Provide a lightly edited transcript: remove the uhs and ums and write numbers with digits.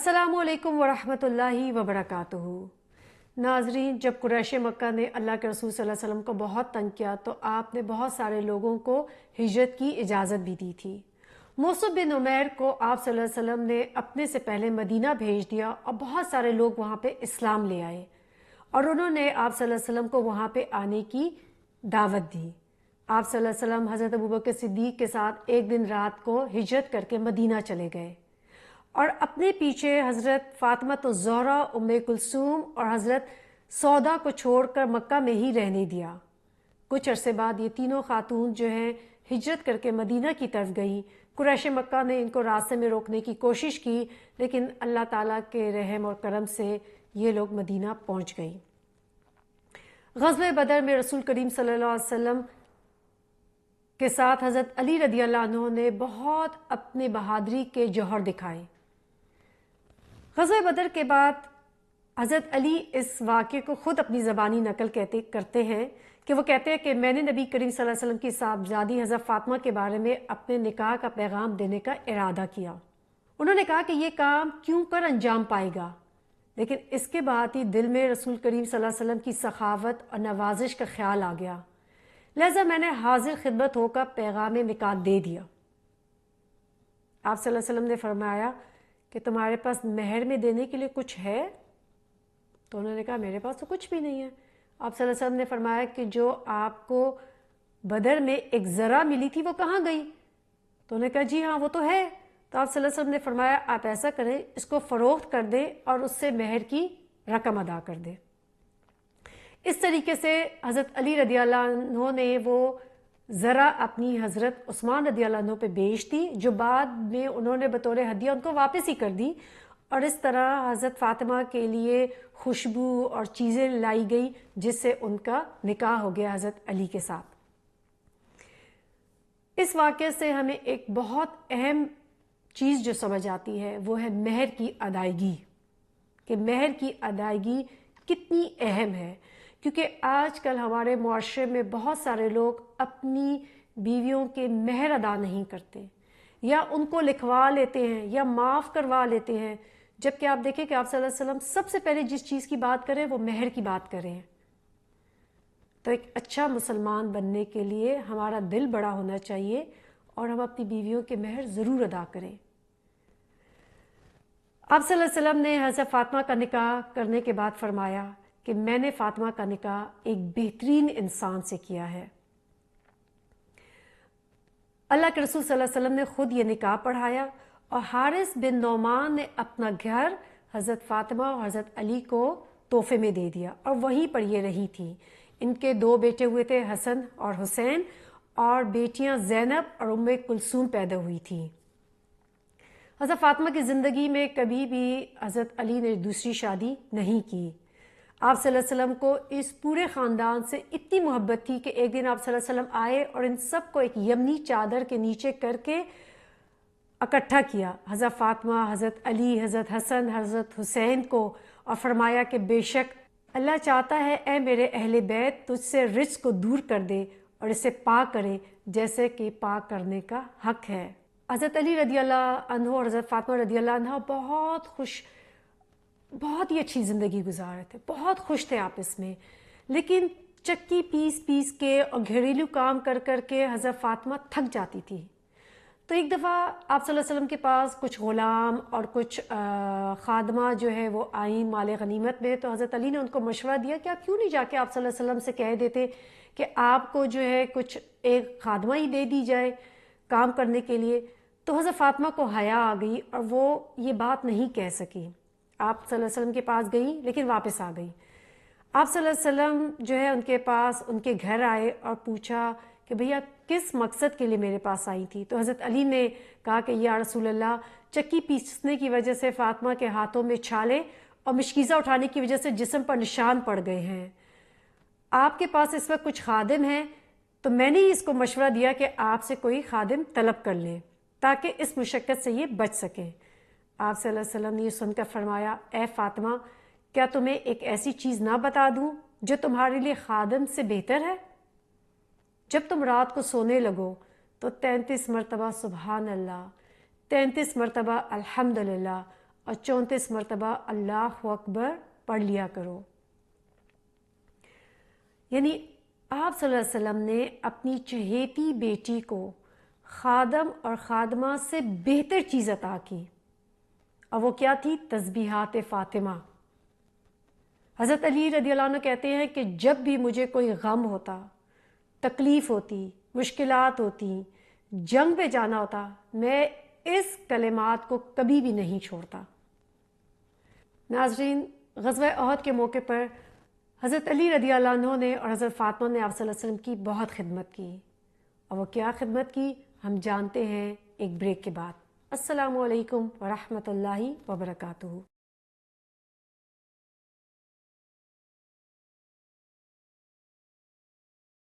السلام علیکم ورحمۃ اللہ وبرکاتہ۔ ناظرین، جب قریش مکہ نے اللہ کے رسول صلی اللہ علیہ وسلم کو بہت تنگ کیا تو آپ نے بہت سارے لوگوں کو ہجرت کی اجازت بھی دی تھی۔ موصب بن عمیر کو آپ صلی اللہ علیہ وسلم نے اپنے سے پہلے مدینہ بھیج دیا اور بہت سارے لوگ وہاں پہ اسلام لے آئے اور انہوں نے آپ صلی اللہ علیہ وسلم کو وہاں پہ آنے کی دعوت دی۔ آپ صلی اللہ علیہ وسلم حضرت ابوبکر صدیق کے ساتھ ایک دن رات کو ہجرت کر کے مدینہ چلے گئے اور اپنے پیچھے حضرت فاطمہ الزہرا، ام کلثوم اور حضرت سودا کو چھوڑ کر مکہ میں ہی رہنے دیا۔ کچھ عرصے بعد یہ تینوں خاتون جو ہیں ہجرت کر کے مدینہ کی طرف گئیں۔ قریش مکہ نے ان کو راستے میں روکنے کی کوشش کی لیکن اللہ تعالیٰ کے رحم اور کرم سے یہ لوگ مدینہ پہنچ گئیں۔ غزوہ بدر میں رسول کریم صلی اللہ علیہ وسلم کے ساتھ حضرت علی رضی اللہ عنہ نے بہت اپنے بہادری کے جوہر دکھائے۔ غزوہ بدر کے بعد حضرت علی اس واقعے کو خود اپنی زبانی نقل کرتے ہیں کہ وہ کہتے ہیں کہ میں نے نبی کریم صلی اللہ علیہ وسلم کی صاحبزادی حضرت فاطمہ کے بارے میں اپنے نکاح کا پیغام دینے کا ارادہ کیا۔ انہوں نے کہا کہ یہ کام کیوں کر انجام پائے گا، لیکن اس کے بعد ہی دل میں رسول کریم صلی اللہ علیہ وسلم کی سخاوت اور نوازش کا خیال آ گیا، لہذا میں نے حاضر خدمت ہو کر پیغام نکاح دے دیا۔ آپ صلی اللہ علیہ وسلم نے فرمایا کہ تمہارے پاس مہر میں دینے کے لیے کچھ ہے؟ تو انہوں نے کہا میرے پاس تو کچھ بھی نہیں ہے۔ آپ صلی اللہ علیہ وسلم نے فرمایا کہ جو آپ کو بدر میں ایک ذرہ ملی تھی وہ کہاں گئی؟ تو انہوں نے کہا جی ہاں وہ تو ہے۔ تو آپ صلی اللہ علیہ وسلم نے فرمایا آپ ایسا کریں، اس کو فروخت کر دیں اور اس سے مہر کی رقم ادا کر دیں۔ اس طریقے سے حضرت علی رضی اللہ عنہ نے وہ ذرا اپنی حضرت عثمان رضی اللہ عنہ پہ بیچ دی، جو بعد میں انہوں نے بطور ہدیہ ان کو واپس ہی کر دی، اور اس طرح حضرت فاطمہ کے لیے خوشبو اور چیزیں لائی گئی جس سے ان کا نکاح ہو گیا حضرت علی کے ساتھ۔ اس واقعے سے ہمیں ایک بہت اہم چیز جو سمجھ آتی ہے وہ ہے مہر کی ادائیگی، کہ مہر کی ادائیگی کتنی اہم ہے، کیونکہ آج کل ہمارے معاشرے میں بہت سارے لوگ اپنی بیویوں کے مہر ادا نہیں کرتے، یا ان کو لکھوا لیتے ہیں یا معاف کروا لیتے ہیں، جبکہ آپ دیکھیں کہ آپ صلی اللہ علیہ وسلم سب سے پہلے جس چیز کی بات کریں وہ مہر کی بات کریں۔ تو ایک اچھا مسلمان بننے کے لیے ہمارا دل بڑا ہونا چاہیے اور ہم اپنی بیویوں کے مہر ضرور ادا کریں۔ آپ صلی اللہ علیہ وسلم نے حضرت فاطمہ کا نکاح کرنے کے بعد فرمایا کہ میں نے فاطمہ کا نکاح ایک بہترین انسان سے کیا ہے۔ اللہ کے رسول صلی اللہ علیہ وسلم نے خود یہ نکاح پڑھایا اور حارث بن نعمان نے اپنا گھر حضرت فاطمہ اور حضرت علی کو تحفے میں دے دیا اور وہیں پر یہ رہی تھی۔ ان کے دو بیٹے ہوئے تھے، حسن اور حسین، اور بیٹیاں زینب اور ام کلثوم پیدا ہوئی تھیں۔ حضرت فاطمہ کی زندگی میں کبھی بھی حضرت علی نے دوسری شادی نہیں کی۔ آپ صلی اللہ علیہ وسلم کو اس پورے خاندان سے اتنی محبت تھی کہ ایک دن آپ صلی اللہ علیہ وسلم آئے اور ان سب کو ایک یمنی چادر کے نیچے کر کے اکٹھا کیا، حضرت فاطمہ، حضرت علی، حضرت حسن، حضرت حسین کو، اور فرمایا کہ بے شک اللہ چاہتا ہے اے میرے اہل بیت تجھ سے رجس کو دور کر دے اور اسے پاک کرے جیسے کہ پاک کرنے کا حق ہے۔ حضرت علی رضی اللہ عنہ اور حضرت فاطمہ رضی اللہ عنہ بہت ہی اچھی زندگی گزار رہے تھے، بہت خوش تھے آپس میں، لیکن چکی پیس پیس کے اور گھریلو کام کر کر کے حضرت فاطمہ تھک جاتی تھی۔ تو ایک دفعہ آپ صلی اللہ علیہ وسلم کے پاس کچھ غلام اور کچھ خادمہ جو ہے وہ آئیں مال غنیمت میں، تو حضرت علی نے ان کو مشورہ دیا کہ آپ کیوں نہیں جا کے آپ صلی اللہ علیہ وسلم سے کہہ دیتے کہ آپ کو جو ہے کچھ ایک خادمہ ہی دے دی جائے کام کرنے کے لیے۔ تو حضرت فاطمہ کو حیا آ گئی اور وہ یہ بات نہیں کہہ سکی۔ آپ صلی اللہ علیہ وسلم کے پاس گئیں لیکن واپس آ گئی۔ آپ صلی اللہ علیہ وسلم جو ہے ان کے پاس ان کے گھر آئے اور پوچھا کہ بھیا کس مقصد کے لیے میرے پاس آئی تھی؟ تو حضرت علی نے کہا کہ یا رسول اللہ، چکی پیسنے کی وجہ سے فاطمہ کے ہاتھوں میں چھالے اور مشکیزہ اٹھانے کی وجہ سے جسم پر نشان پڑ گئے ہیں۔ آپ کے پاس اس وقت کچھ خادم ہیں، تو میں نے اس کو مشورہ دیا کہ آپ سے کوئی خادم طلب کر لیں تاکہ اس مشقت سے یہ بچ سکیں۔ آپ صلی اللہ علیہ وسلم نے یہ سن کر فرمایا اے فاطمہ، کیا تمہیں ایک ایسی چیز نہ بتا دوں جو تمہارے لیے خادم سے بہتر ہے؟ جب تم رات کو سونے لگو تو 33 مرتبہ سبحان اللہ، 33 مرتبہ الحمدللہ، اور 34 مرتبہ اللہ اکبر پڑھ لیا کرو۔ یعنی آپ صلی اللہ علیہ وسلم نے اپنی چہیتی بیٹی کو خادم اور خادمہ سے بہتر چیز عطا کی، اور وہ کیا تھی؟ تسبیحات فاطمہ۔ حضرت علی رضی اللہ عنہ کہتے ہیں کہ جب بھی مجھے کوئی غم ہوتا، تکلیف ہوتی، مشکلات ہوتی، جنگ پہ جانا ہوتا، میں اس کلمات کو کبھی بھی نہیں چھوڑتا۔ ناظرین، غزوہ احد کے موقع پر حضرت علی رضی اللہ عنہ نے اور حضرت فاطمہ نے آپ صلی اللہ علیہ وسلم کی بہت خدمت کی، اور وہ کیا خدمت کی ہم جانتے ہیں ایک بریک کے بعد۔ السلام علیکم ورحمۃ اللہ وبرکاتہ۔